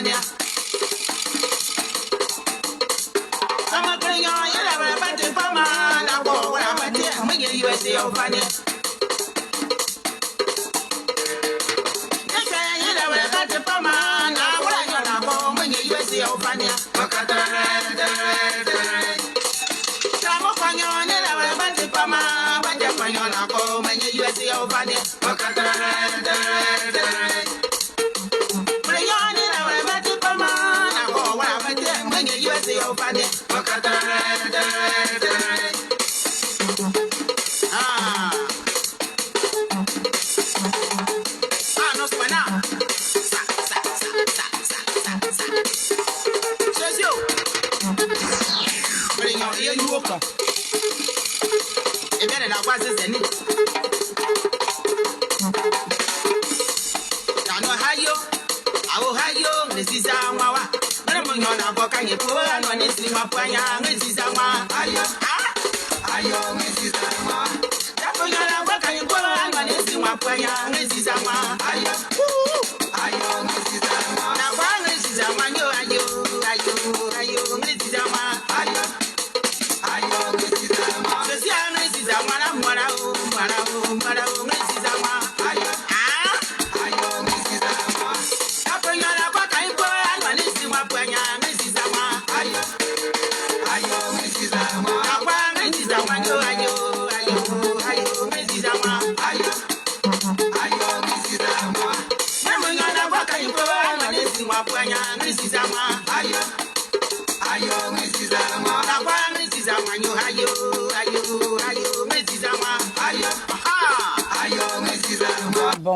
Fania. Sama kwenye yela wapate pama na kwa wapate mwenye USA Fania. Yesa yela wapate pama na kwa mwenye USA Fania. Sama kwenye yela wapate pama baje kwenye na kwa mwenye USA Fania.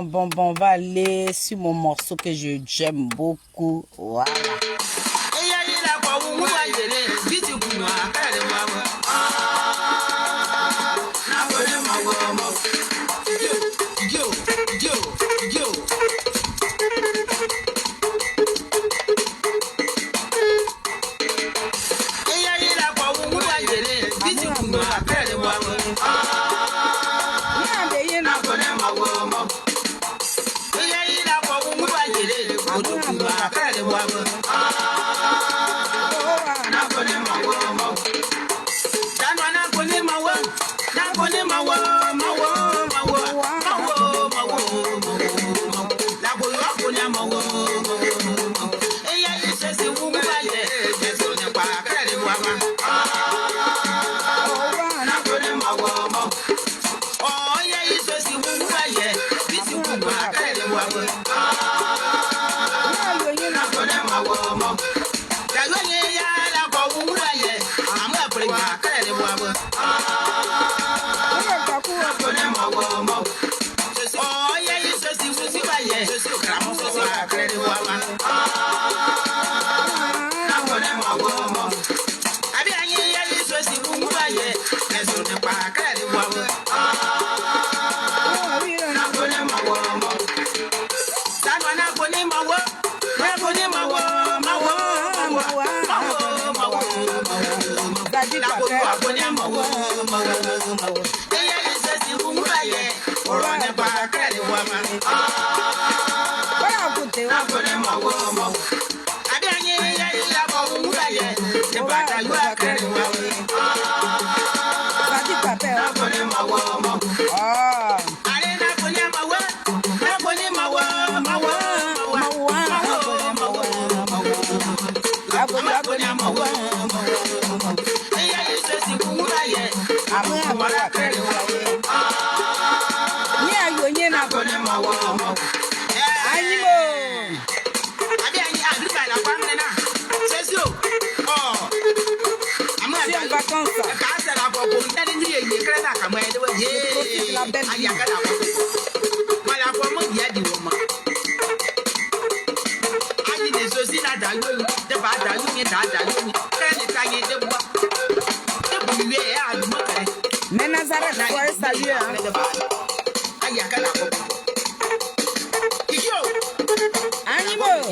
Bon, on va aller sur mon morceau que j'aime beaucoup. Voilà. Mais Nazareth, il faut saluer. Animaux.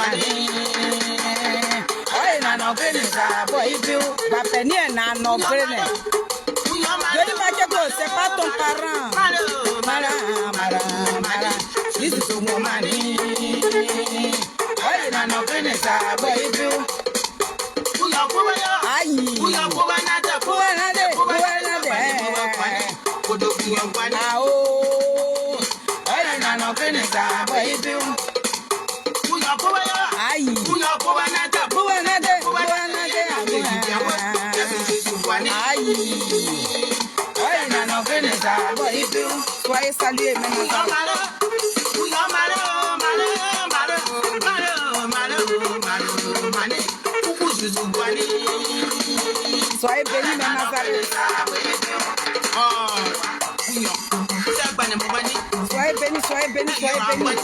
mani. Oi na no grene sa boy piu. Va penir na no grene. Je dis pas que c'est pas ton parent. Mara, mara, mara. This is your money. Oi na no grene sa boy piu. Aïe. Ah oh. Oi na no grene sa boy piu. Aïe. Soyez salués maintenant. Soyez bénis maintenant. Soyez bénis, soyez bénis, soyez bénis.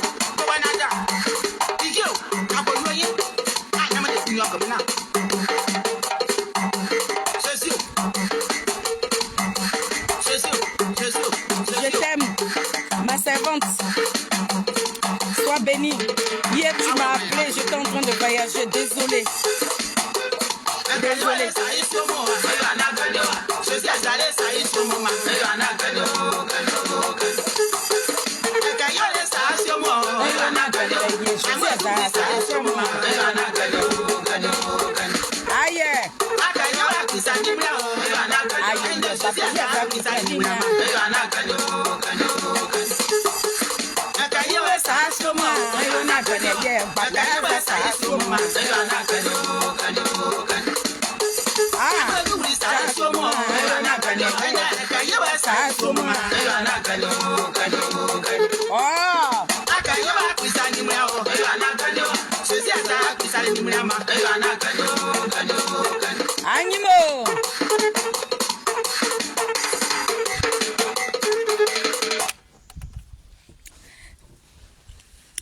Je t'aime, ma servante. Sois bénie. Hier, tu m'as appelé, j'étais en train de voyager. Désolée. Désolée. Aïe. Animaux.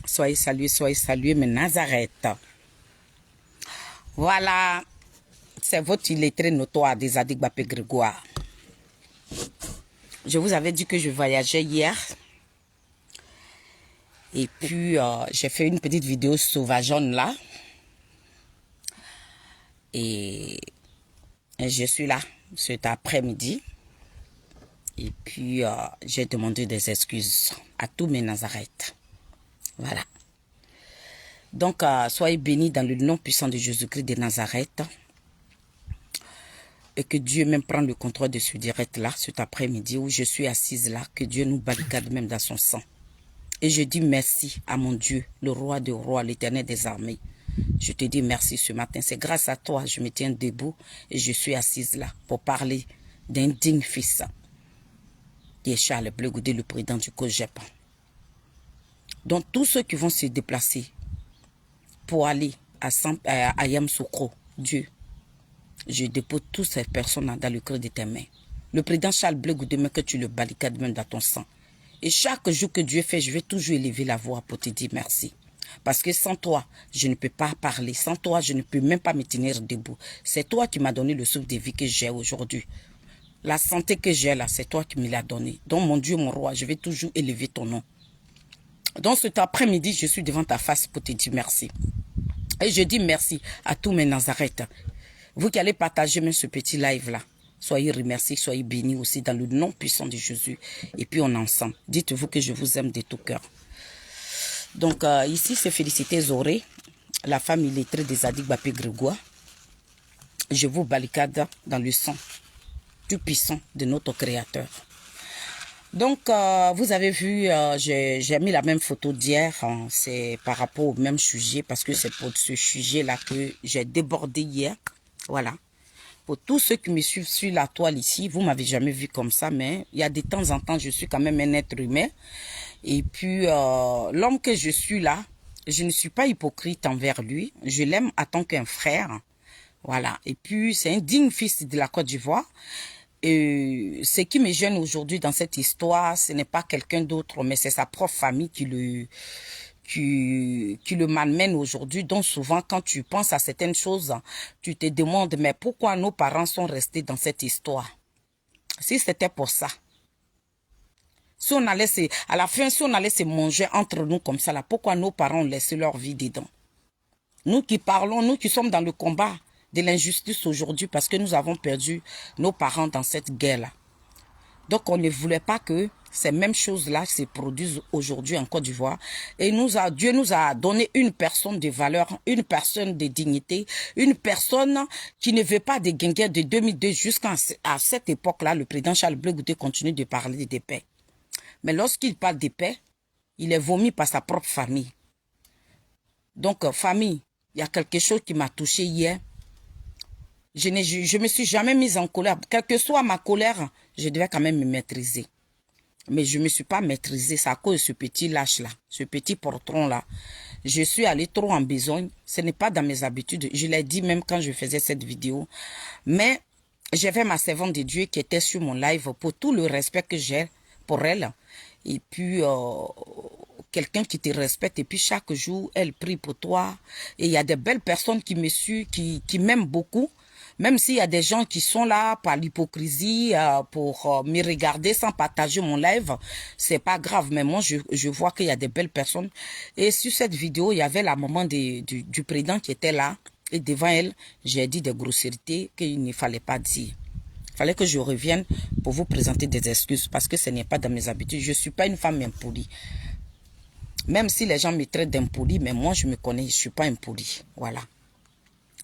Soyez salués, mais Nazareth. Voilà, c'est votre illettré notoire des Adigbapé Grégoire. Je vous avais dit que je voyageais hier. Et puis, j'ai fait une petite vidéo sauvageonne là. Et je suis là cet après-midi. Et puis, j'ai demandé des excuses à tous mes Nazareth. Voilà. Donc, soyez bénis dans le nom puissant de Jésus-Christ de Nazareth. Et que Dieu même prenne le contrôle de ce direct là, cet après-midi où je suis assise là. Que Dieu nous barricade même dans son sang. Et je dis merci à mon Dieu, le roi des rois, l'éternel des armées. Je te dis merci ce matin. C'est grâce à toi, je me tiens debout et je suis assise là pour parler d'un digne fils. Qui est Charles Bleu Goudé, le président du COGEP. Donc tous ceux qui vont se déplacer pour aller à Yamoussoukro, Dieu, je dépose toutes ces personnes dans le creux de tes mains. Le président Charles Bleu Goudé, que tu le barricades même dans ton sang. Et chaque jour que Dieu fait, je vais toujours élever la voix pour te dire merci. Parce que sans toi, je ne peux pas parler. Sans toi, je ne peux même pas me tenir debout. C'est toi qui m'as donné le souffle de vie que j'ai aujourd'hui. La santé que j'ai là, c'est toi qui me l'as donné. Donc mon Dieu, mon roi, je vais toujours élever ton nom. Donc cet après-midi, je suis devant ta face pour te dire merci. Et je dis merci à tous mes Nazareth. Vous qui allez partager même ce petit live-là. Soyez remerciés, soyez bénis aussi dans le nom puissant de Jésus. Et puis on est ensemble. Dites-vous que je vous aime de tout cœur. Donc ici, c'est Félicité Zoré, la femme illettrée des Adigbapé Grégoire. Je vous barricade dans le sang tout puissant de notre Créateur. Donc, vous avez vu, j'ai mis la même photo d'hier. Hein, c'est par rapport au même sujet, parce que c'est pour ce sujet-là que j'ai débordé hier. Voilà. Pour tous ceux qui me suivent sur la toile ici, vous m'avez jamais vu comme ça, mais il y a de temps en temps, je suis quand même un être humain. Et puis, l'homme que je suis là, je ne suis pas hypocrite envers lui. Je l'aime en tant qu'un frère. Voilà. Et puis, c'est un digne fils de la Côte d'Ivoire. Et ce qui me gêne aujourd'hui dans cette histoire, ce n'est pas quelqu'un d'autre, mais c'est sa propre famille qui le malmène aujourd'hui. Donc souvent, quand tu penses à certaines choses, tu te demandes, mais pourquoi nos parents sont restés dans cette histoire? Si c'était pour ça. Si on allait à la fin, si on allait se manger entre nous comme ça, là, pourquoi nos parents ont laissé leur vie dedans? Nous qui parlons, nous qui sommes dans le combat de l'injustice aujourd'hui parce que nous avons perdu nos parents dans cette guerre-là. Donc, on ne voulait pas que ces mêmes choses-là se produisent aujourd'hui en Côte d'Ivoire. Et Dieu nous a donné une personne de valeur, une personne de dignité, une personne qui ne veut pas de guerre de 2002 jusqu'à cette époque-là. Le président Charles Blé Goudé continue de parler de paix. Mais lorsqu'il parle de paix, il est vomi par sa propre famille. Donc, famille, il y a quelque chose qui m'a touché hier. Je me suis jamais mise en colère. Quelle que soit ma colère, je devais quand même me maîtriser. Mais je ne me suis pas maîtrisée. C'est à cause de ce petit lâche-là, ce petit portron-là. Je suis allée trop en besogne. Ce n'est pas dans mes habitudes. Je l'ai dit même quand je faisais cette vidéo. Mais j'avais ma servante de Dieu qui était sur mon live pour tout le respect que j'ai pour elle. Et puis, quelqu'un qui te respecte. Et puis, chaque jour, elle prie pour toi. Et il y a des belles personnes qui me suivent, qui m'aiment beaucoup. Même s'il y a des gens qui sont là par l'hypocrisie pour me regarder sans partager mon live, c'est pas grave. Mais moi, je vois qu'il y a des belles personnes. Et sur cette vidéo, il y avait la maman du président qui était là. Et devant elle, j'ai dit des grossièretés qu'il ne fallait pas dire. Il fallait que je revienne pour vous présenter des excuses parce que ce n'est pas dans mes habitudes. Je ne suis pas une femme impolie. Même si les gens me traitent d'impoli, mais moi, je me connais, je ne suis pas impoli. Voilà.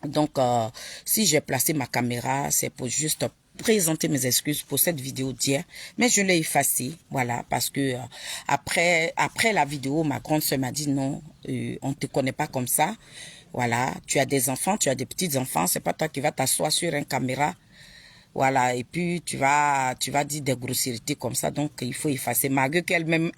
Donc, si j'ai placé ma caméra, c'est pour juste présenter mes excuses pour cette vidéo d'hier. Mais je l'ai effacée, voilà, parce que après la vidéo, ma grande soeur m'a dit non, on ne te connaît pas comme ça. Voilà, tu as des enfants, tu as des petits-enfants, c'est pas toi qui vas t'asseoir sur une caméra. Voilà, et puis tu vas dire des grossièretés comme ça, donc il faut effacer. Malgré qu'elle-même,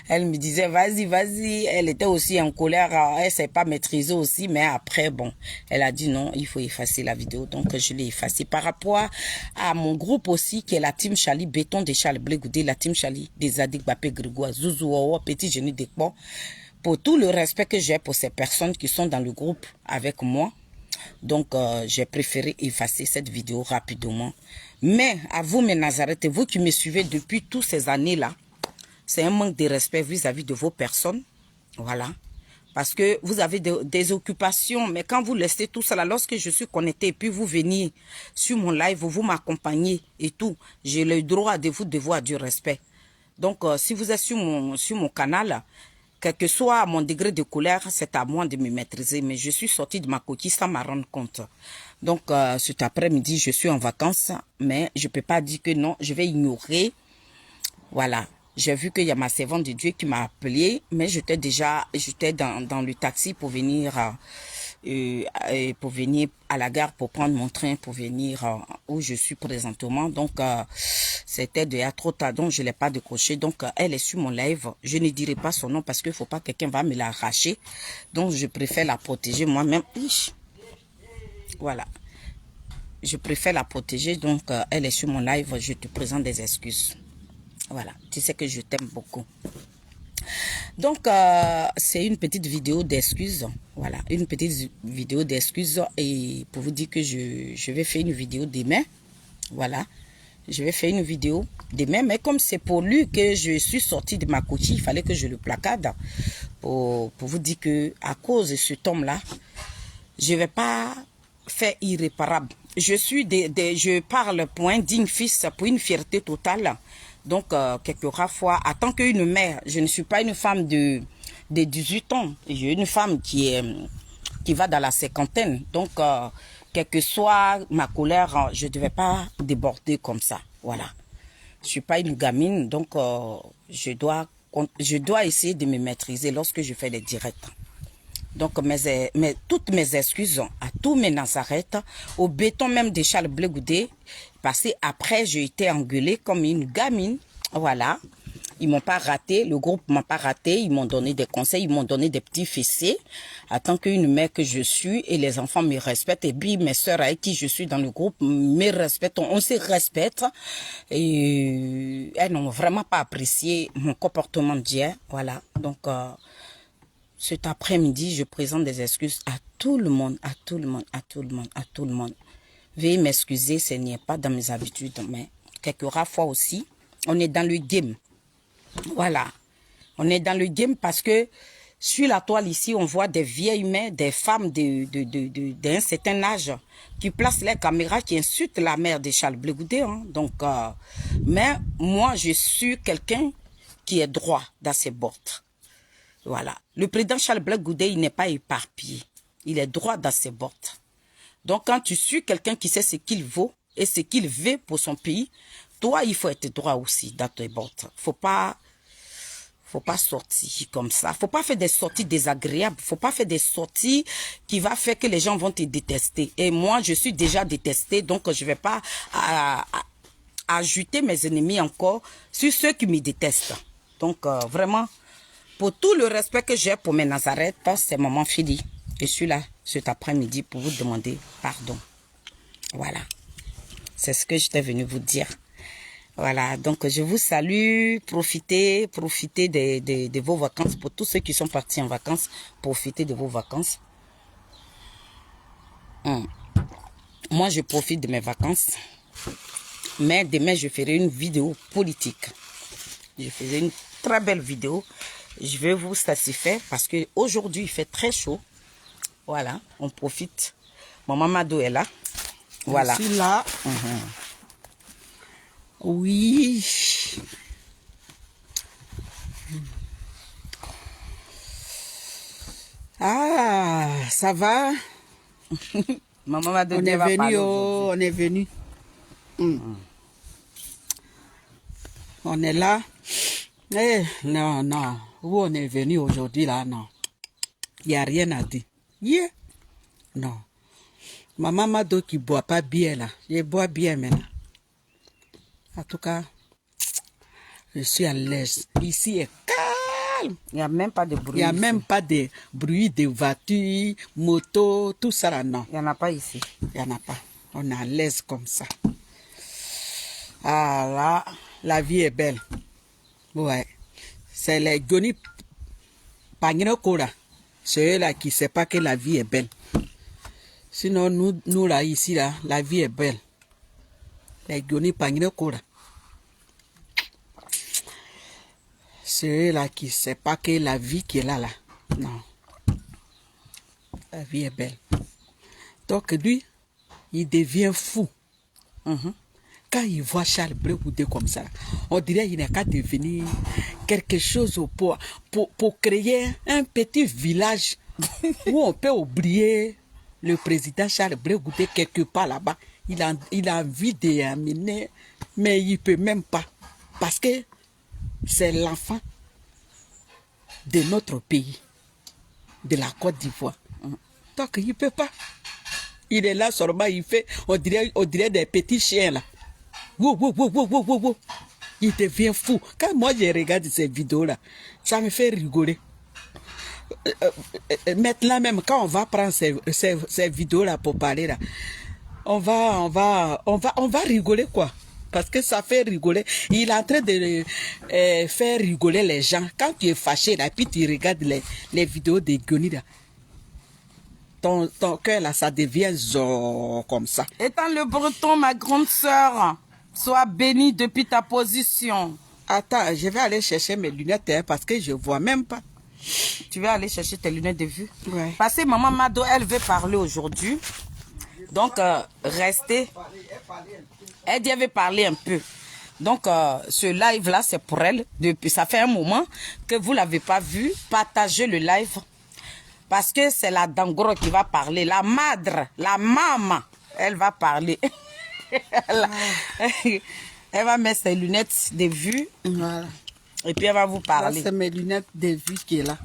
elle me disait vas-y, vas-y, elle était aussi en colère, elle s'est pas maîtrisée aussi, mais après, bon, elle a dit non, il faut effacer la vidéo, donc je l'ai effacée. Par rapport à mon groupe aussi, qui est la Team Chali, Béton de Charles Blé Goudé, la Team Chali, des Adik Bapé Grégoire, Zouzou, Wawa, Petit Génie Dekpo, pour tout le respect que j'ai pour ces personnes qui sont dans le groupe avec moi. Donc, j'ai préféré effacer cette vidéo rapidement. Mais, à vous, mes Nazareth, vous qui me suivez depuis toutes ces années-là, c'est un manque de respect vis-à-vis de vos personnes. Voilà. Parce que vous avez des occupations, mais quand vous laissez tout ça là, lorsque je suis connectée et puis vous venez sur mon live, vous m'accompagnez et tout, j'ai le droit de vous devoir du respect. Donc, si vous êtes sur mon canal, quel que soit mon degré de colère, c'est à moi de me maîtriser. Mais je suis sortie de ma coquille sans m'en rendre compte. Donc, cet après-midi, je suis en vacances. Mais je ne peux pas dire que non, je vais ignorer. Voilà. J'ai vu qu'il y a ma servante de Dieu qui m'a appelé. Mais j'étais dans le taxi pour venir à la gare pour prendre mon train pour venir où je suis présentement. Donc, c'était il y a trop tard, donc je ne l'ai pas décroché. Donc, elle est sur mon live. Je ne dirai pas son nom parce qu'il ne faut pas que quelqu'un va me l'arracher. Donc, je préfère la protéger moi-même. Voilà. Je préfère la protéger. Donc, elle est sur mon live. Je te présente des excuses. Voilà. Tu sais que je t'aime beaucoup. Donc, c'est une petite vidéo d'excuses. Voilà, une petite vidéo d'excuses. Et pour vous dire que je vais faire une vidéo demain. Voilà, je vais faire une vidéo demain. Mais comme c'est pour lui que je suis sortie de ma coquille, il fallait que je le placade. Pour vous dire que à cause de cet homme-là, je ne vais pas faire irréparable. Je parle pour un digne fils, pour une fierté totale. Donc, quelquefois, en tant qu'une mère, je ne suis pas une femme de 18 ans. J'ai une femme qui va dans la cinquantaine. Donc, quelle que soit ma colère, je ne devais pas déborder comme ça. Voilà. Je ne suis pas une gamine, donc je dois essayer de me maîtriser lorsque je fais les directs. Donc, toutes mes excuses à tous mes Nazareth, au béton même de Charles Blé Goudé, parce qu'après, j'ai été engueulée comme une gamine. Voilà. Ils m'ont pas raté, le groupe m'a pas raté, ils m'ont donné des conseils, ils m'ont donné des petits fessés. En tant qu'une mère que je suis, et les enfants me respectent, et puis mes sœurs avec qui je suis dans le groupe me respectent, on se respecte. Et elles n'ont vraiment pas apprécié mon comportement d'hier. Voilà. Donc, cet après-midi, je présente des excuses à tout le monde, à tout le monde, à tout le monde, à tout le monde. Veuillez m'excuser, ce n'est pas dans mes habitudes, mais quelques rares fois aussi, on est dans le game. Voilà. On est dans le game parce que Sur la toile ici, on voit des vieilles mères, des femmes d'un certain âge qui placent les caméras, qui insultent la mère de Charles Blé Goudé. Hein. Donc, mais moi, je suis quelqu'un qui est droit dans ses bottes. Voilà. Le président Charles Blé Goudé, il n'est pas éparpillé. Il est droit dans ses bottes. Donc, quand tu suis quelqu'un qui sait ce qu'il vaut et ce qu'il veut pour son pays, toi, il faut être droit aussi dans tes bottes. Faut pas sortir comme ça. Faut pas faire des sorties désagréables. Faut pas faire des sorties qui va faire que les gens vont te détester. Et moi, je suis déjà détestée, donc je vais pas ajouter mes ennemis encore sur ceux qui me détestent. Donc, vraiment, pour tout le respect que j'ai pour mes Nazareth, c'est maman Fili. Je suis là cet après-midi pour vous demander pardon. Voilà. C'est ce que j'étais venue vous dire. Voilà, donc je vous salue, profitez de vos vacances. Pour tous ceux qui sont partis en vacances, profitez de vos vacances. Moi, je profite de mes vacances. Mais demain, je ferai une vidéo politique. Je ferai une très belle vidéo. Je vais vous satisfaire parce qu'aujourd'hui, il fait très chaud. Voilà, on profite. Maman Mado est là. Voilà. Je suis là. Oui. Ah, ça va? Maman Mado On est va venu, parler oh, on est venu. On est là. Eh, non, non. Où on est venu aujourd'hui, là, non. Il n'y a rien à dire. Yeah. Non. Maman Mado qui ne boit pas bien, là. Je bois bien maintenant. En tout cas, je suis à l'aise. Ici est calme. Il n'y a même pas de bruit. Il n'y a ici. même pas de bruit de voitures, motos, tout ça là, non. Il n'y en a pas ici. Il n'y en a pas. On est à l'aise comme ça. Ah là, la vie est belle. Ouais. C'est les Johnny Pagnokora. C'est eux là qui ne savent pas que la vie est belle. Sinon, nous là, ici, là, la vie est belle. Les Johnny Pagnokora. C'est eux là qui ne savent pas que la vie qui est là, là. Non. La vie est belle. Donc lui, il devient fou. Quand il voit Charles Blé Goudé comme ça, on dirait qu'il n'a qu'à devenir quelque chose pour créer un petit village où on peut oublier le président Charles Blé Goudé quelque part là-bas. Il a envie d'amener, mais il ne peut même pas. Parce que c'est l'enfant de notre pays, de la Côte d'Ivoire. Donc il ne peut pas. Il est là seulement, il fait, on dirait des petits chiens là. Wow, wow, wow, wow, wow, wow, wow. Il devient fou. Quand moi je regarde ces vidéos-là, ça me fait rigoler. Maintenant même, quand on va prendre ces vidéos-là pour parler là, on va rigoler quoi. Parce que ça fait rigoler. Il est en train de faire rigoler les gens. Quand tu es fâché là, puis tu regardes les vidéos de Goni là, ton cœur là, ça devient comme ça. Étant le breton, ma grande sœur, sois bénie depuis ta position. Attends, je vais aller chercher mes lunettes hein, parce que je ne vois même pas. Tu vas aller chercher tes lunettes de vue. Ouais. Parce que maman Mado, elle veut parler aujourd'hui. Donc, restez. Elle dit, elle veut parler un peu. Donc, ce live-là, c'est pour elle. Depuis, ça fait un moment que vous ne l'avez pas vu. Partagez le live. Parce que c'est la Dangoro qui va parler. La madre, la maman, elle va parler. Elle va mettre ses lunettes de vue. Voilà. Et puis, elle va vous parler. C'est mes lunettes de vue qui est là.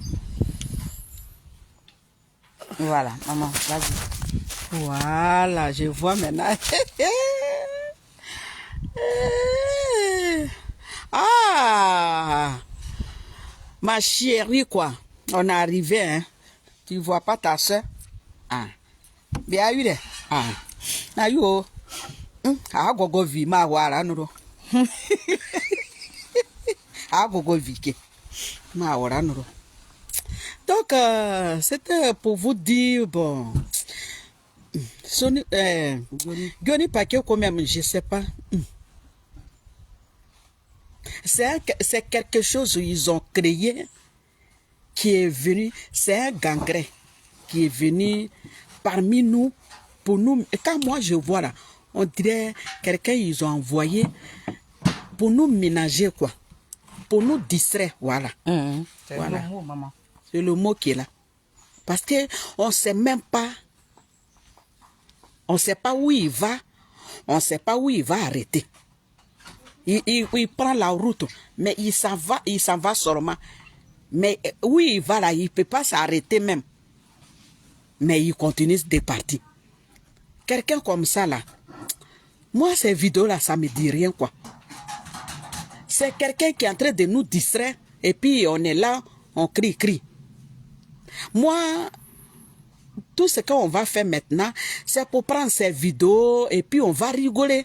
Voilà, maman, vas-y. Voilà, je vois maintenant. Ah, ma chérie, quoi. On est arrivé, hein. Tu vois pas ta soeur? Ah. Bien eu, ah. Ayo. Ah, gogo vi ma wara nuro. Ah, gogo vi ke. Ma wara nuro. Donc, c'était pour vous dire, bon. Goni Paquet, quand même, je sais pas. C'est quelque chose qu'ils ont créé qui est venu, c'est un gangren qui est venu parmi nous pour nous. Et quand moi je vois là, on dirait quelqu'un ils ont envoyé pour nous ménager quoi, pour nous distraire, voilà. C'est Voilà. le mot, maman. C'est le mot qui est là. Parce que on sait même pas, on sait pas où il va, on sait pas où il va arrêter. Il prend la route, mais il s'en va seulement. Mais où il va là, il peut pas s'arrêter même. Mais il continue de partir. Quelqu'un comme ça là, moi ces vidéos là, ça me dit rien quoi. C'est quelqu'un qui est en train de nous distraire et puis on est là, on crie. Moi, tout ce qu'on va faire maintenant, c'est pour prendre ces vidéos et puis on va rigoler.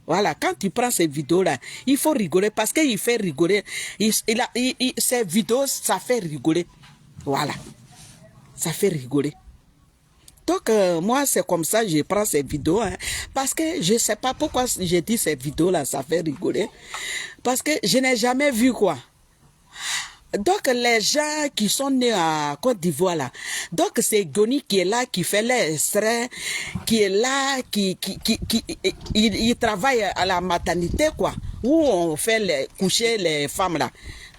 Voilà, quand tu prends ces vidéos-là, il faut rigoler parce qu'il fait rigoler. Ces vidéos, ça fait rigoler. Voilà, ça fait rigoler. Donc, moi, c'est comme ça que je prends ces vidéos. Hein, parce que je ne sais pas pourquoi j'ai dit ces vidéos-là, ça fait rigoler. Parce que je n'ai jamais vu quoi. Donc, les gens qui sont nés à Côte d'Ivoire, là, donc c'est Goni qui est là, qui fait les extraits, qui est là, il travaille à la maternité, quoi, où on fait coucher les femmes, là.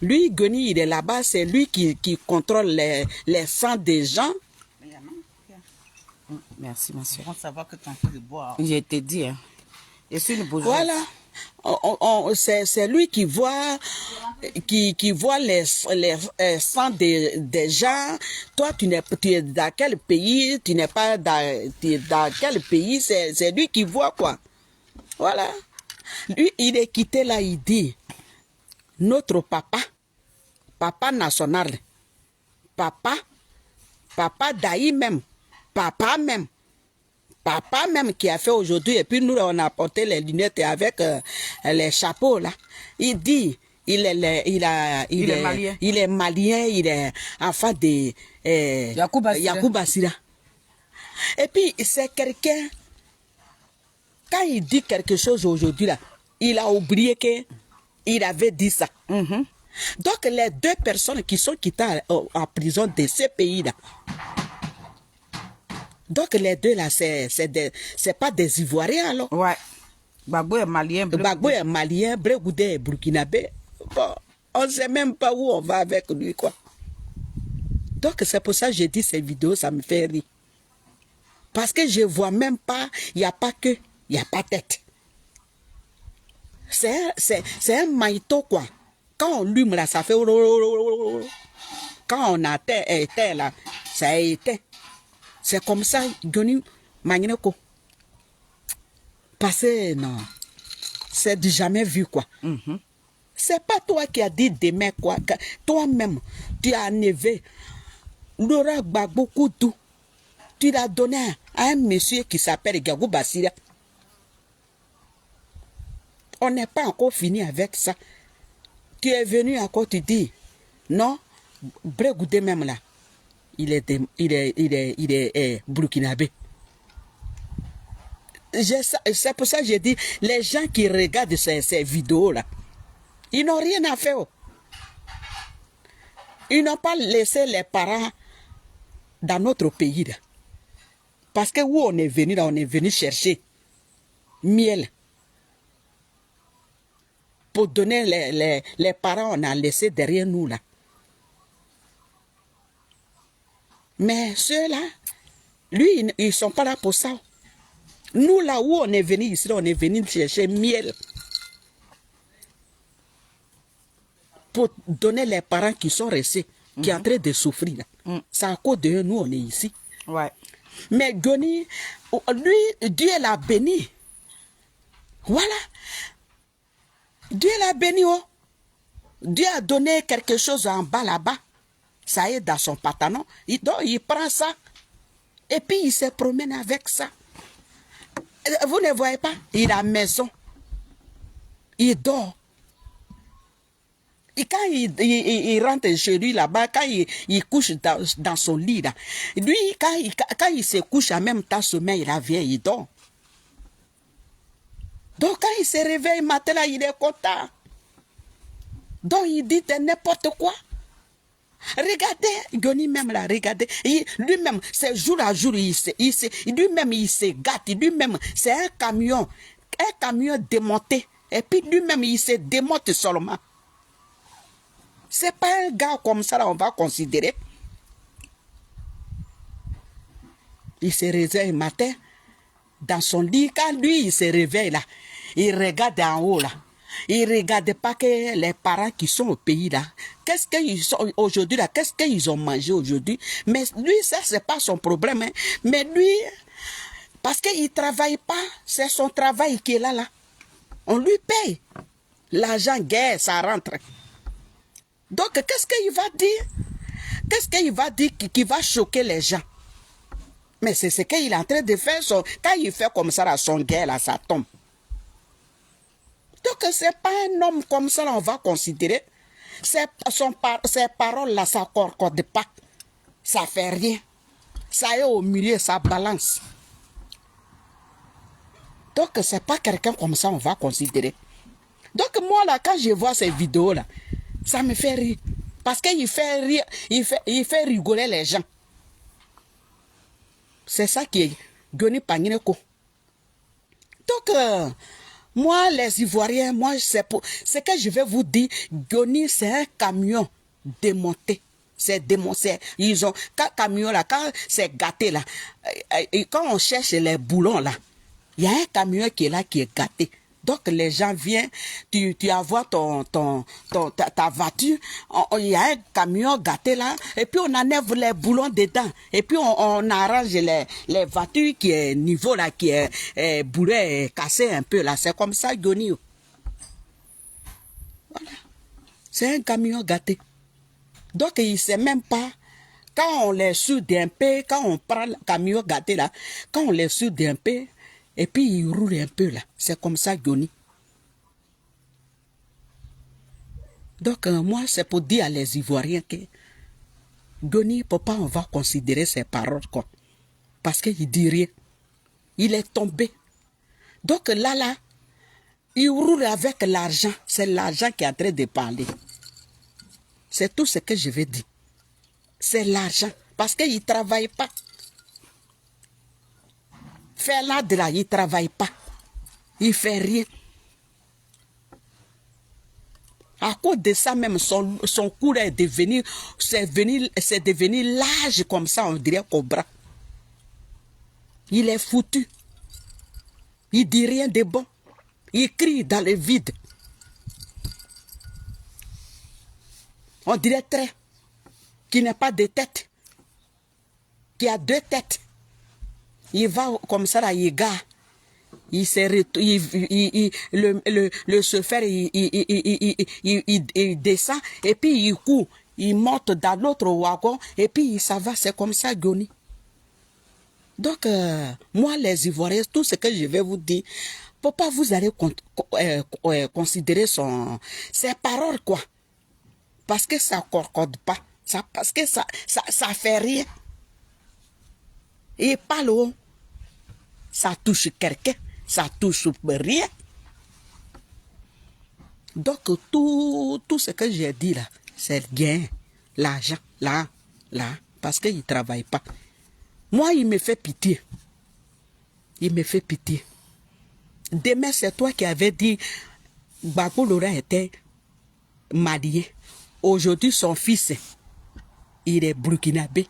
Lui, Goni, il est là-bas, c'est lui qui contrôle les sangs des gens. Merci, ma soeur. On savoir que tu es en train de boire. Je te dis, hein. Je suis une bourgeoise. Voilà. C'est lui qui voit les sangs des gens. Toi, tu es dans quel pays? Tu n'es pas tu es dans quel pays? C'est lui qui voit quoi. Voilà. Lui, il est quitté là, il dit, notre papa national, papa d'Aïe même, papa même qui a fait aujourd'hui, et puis nous on a porté les lunettes avec les chapeaux là. Il dit, il est malien, il est enfant de Yacouba Sira. Et puis c'est quelqu'un, quand il dit quelque chose aujourd'hui là, il a oublié que il avait dit ça. Donc les deux personnes qui sont quittées en prison de ce pays là. Donc les deux là, c'est pas des Ivoiriens alors. Ouais. Gbagbo est malien. Gbagbo est malien, Brégoudé est burkinabé. Bon, on ne sait même pas où on va avec lui quoi. Donc c'est pour ça que j'ai dit ces vidéos, ça me fait rire. Parce que je vois même pas, il n'y a pas queue, il n'y a pas tête. C'est un maïto quoi. Quand on lume là, ça fait... Quand on a éteint là, ça a éteint. C'est comme ça, Goni Magneko. Parce que non, c'est du jamais vu quoi. C'est pas toi qui as dit demain quoi. Toi-même, tu as enlevé Laura Gbagbo Koudou. Tu l'as donné à un monsieur qui s'appelle Yacouba Sira. On n'est pas encore fini avec ça. Tu es venu encore, tu dis, non, Brégoudé même là. Il est burkinabé. C'est pour ça que j'ai dit, les gens qui regardent ces vidéos-là, ils n'ont rien à faire. Ils n'ont pas laissé les parents dans notre pays. Là. Parce que où on est venu, là, on est venu chercher miel. Pour donner les parents, on a laissé derrière nous là. Mais ceux-là, lui, ils ne sont pas là pour ça. Nous, là où on est venu ici, on est venu chercher miel. Pour donner les parents qui sont restés, qui sont en train de souffrir. C'est à cause de nous, on est ici. Ouais. Mais Goni, lui, Dieu l'a béni. Voilà. Dieu l'a béni. Oh. Dieu a donné quelque chose en bas là-bas. Ça est dans son pantalon. Donc, il prend ça. Et puis, il se promène avec ça. Vous ne voyez pas? Il a maison. Il dort. Et quand il rentre chez lui là-bas, quand il couche dans son lit, là, lui, quand il se couche en même temps, sommeil, il revient, il dort. Donc, quand il se réveille matin, là, il est content. Donc, il dit de n'importe quoi. Regardez, Goni même là, regardez. Lui-même, c'est jour à jour, lui-même, il se gâte. Lui-même, c'est un camion démonté. Et puis lui-même, il se démonte seulement. C'est pas un gars comme ça, là, on va considérer. Il se réveille le matin dans son lit. Quand lui, il se réveille là, il regarde en haut là. Il ne regarde pas que les parents qui sont au pays là. Qu'est-ce qu'ils sont aujourd'hui là? Qu'est-ce qu'ils ont mangé aujourd'hui? Mais lui, ça, c'est pas son problème. Hein. Mais lui, parce qu'il ne travaille pas, c'est son travail qui est là. On lui paye. L'argent guerre, ça rentre. Donc, qu'est-ce qu'il va dire? Qu'est-ce qu'il va dire qui va choquer les gens? Mais c'est ce qu'il est en train de faire. Quand il fait comme ça, là, son guerre, là, ça tombe. Donc, ce n'est pas un homme comme ça, là, on va considérer. Ses paroles, là, ça ne concorde pas. Ça ne fait rien. Ça est au milieu, ça balance. Donc, ce n'est pas quelqu'un comme ça, on va considérer. Donc, moi, là, quand je vois ces vidéos-là, ça me fait rire. Parce qu'il fait rire, il fait rigoler les gens. C'est ça qui est Goni Pagneko. Donc, moi, les Ivoiriens, moi, c'est que je vais vous dire, Goni, c'est un camion démonté. C'est démonté. Ils ont, quand camion là, quand c'est gâté là, et quand on cherche les boulons là, il y a un camion qui est là, qui est gâté. Donc, les gens viennent, tu envoies ta voiture, il y a un camion gâté là, et puis on enlève les boulons dedans, et puis on arrange les voitures qui est niveau là, qui est boulet cassé un peu là. C'est comme ça, Goni. Voilà. C'est un camion gâté. Donc, il ne sait même pas, quand on les soude un peu, quand on prend le camion gâté là, quand on les soude un peu, et puis il roule un peu là. C'est comme ça, Goni. Donc, moi, c'est pour dire à les Ivoiriens que Goni, papa, on va considérer ses paroles quoi. Parce qu'il dit rien. Il est tombé. Donc là, il roule avec l'argent. C'est l'argent qui est en train de parler. C'est tout ce que je veux dire. C'est l'argent. Parce qu'il ne travaille pas. Faire là, il ne travaille pas. Il ne fait rien. À cause de ça même, son cou est devenu, c'est devenu large comme ça, on dirait cobra. Il est foutu. Il dit rien de bon. Il crie dans le vide. On dirait très qui n'a pas de tête, qui a deux têtes. Il va comme ça là, il gare. Le chauffeur, il descend et puis il court. Il monte dans l'autre wagon et puis ça va. C'est comme ça, Goni. Donc, moi, les Ivoiriens, tout ce que je vais vous dire, papa, vous allez considérer ses paroles, quoi. Parce que ça ne concorde pas. Parce que ça fait rien. Il parle, ça touche quelqu'un. Ça touche rien. Donc, tout ce que j'ai dit là, c'est le gain, l'argent, là, parce qu'il ne travaille pas. Moi, il me fait pitié. Il me fait pitié. Demain, c'est toi qui avais dit, Gbagbo Laurent était marié. Aujourd'hui, son fils, il est burkinabé.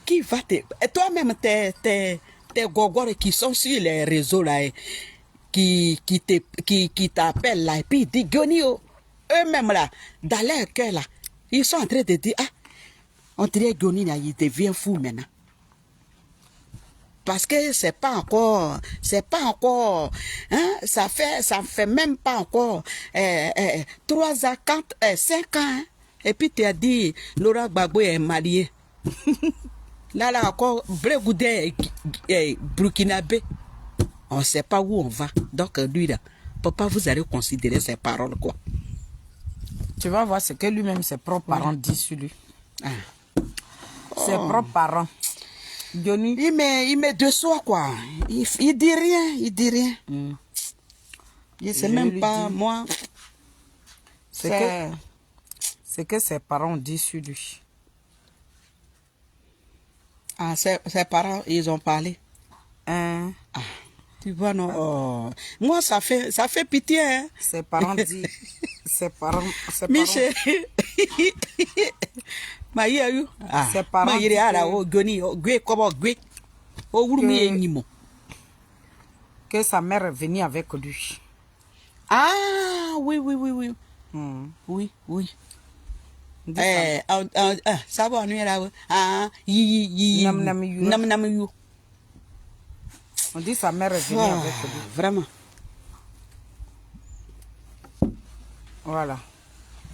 Qui va te... Toi-même, tes gogors qui sont sur les réseaux là, qui t'appellent là, et puis ils disent, Goni, eux-mêmes là, dans leur cœur là, ils sont en train de dire, ah, on dirait Goni là, il devient fou maintenant. Parce que c'est pas encore, hein, ça fait même pas encore 3 ans, 5 ans, hein, et puis tu as dit, Laurent Gbagbo est marié. Là, encore, Brégoudé, burkinabé. On ne sait pas où on va. Donc, lui, là, papa, vous allez considérer ses paroles, quoi. Tu vas voir ce que lui-même, ses propres parents disent sur lui. Ah. Ses propres parents. Goni. Il met de soi, quoi. Il dit rien, il dit rien. Il sait même pas, moi. C'est Ce que ses parents ont dit sur lui. Ah, ses parents, ils ont parlé. Hein? Ah, tu vois, non? Oh. Moi, ça fait pitié, hein? Ses parents disent. Ses parents. Michel. Ma eu. Ah, ses parents. Ma yiri ara o goni o gwe kobo gwe. O wuru mi enyimo. Que sa mère est venue avec lui. Ah, oui. Oui. Ça va, nous là. Ah, nam you. On dit sa mère est venue avec lui. Vraiment. Voilà.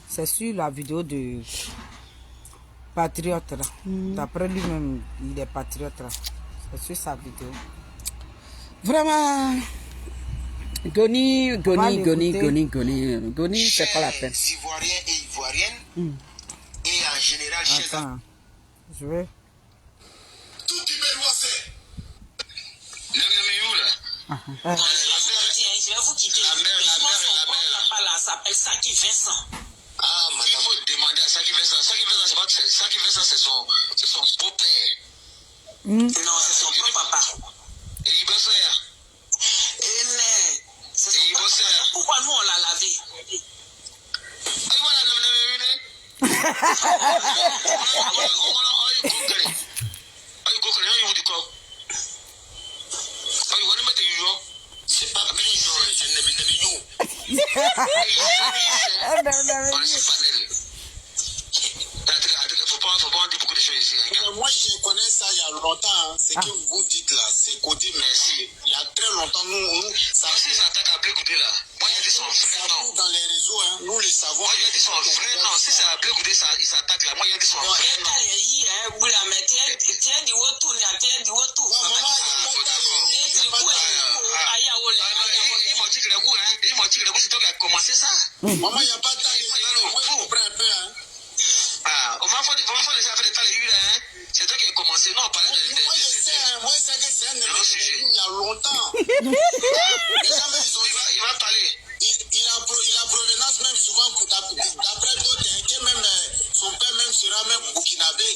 C'est sur la vidéo de Patriote là. D'après lui-même, il est patriote là. C'est sur sa vidéo. Vraiment. Goni, c'est pas la peine. Ivoiriens et Ivoiriennes, et en général chez Attends, je vais. tout Tibérois c'est. Je vais vous quitter. La mère s'appelle Saki Vincent. Ah, madame. Il faut demander à Saki Vincent. Saki Vincent, c'est son beau-père. Non, c'est son papa. Et il bosse là. C'est son papa. Pourquoi nous on l'a lavé? C'est pas faut pas en dire beaucoup de choses ici. Moi, je connais ça il y a longtemps. Hein. Ce que vous dites là, c'est côté merci. Il y a très longtemps, nous ça s'attaque à Blé Goudé là. Moi, il dit son vrai nom. Dans les réseaux, hein, nous les savons. Moi, il dit son vrai nom. Si c'est à Blé Goudé, il s'attaque là. Moi, il dit son vrai nom. Maman, il n'y a pas de temps. Moi, je comprends un peu. Hein. Ah, on va faire les affaires de temps. C'est toi qui as commencé. Non, on parlait de. Moi, je sais. Moi, je sais que c'est un sujet. Il y a longtemps. Les gens, il va parler. Il a provenance même souvent, d'après d'autres, que même son père même sera même burkinabé.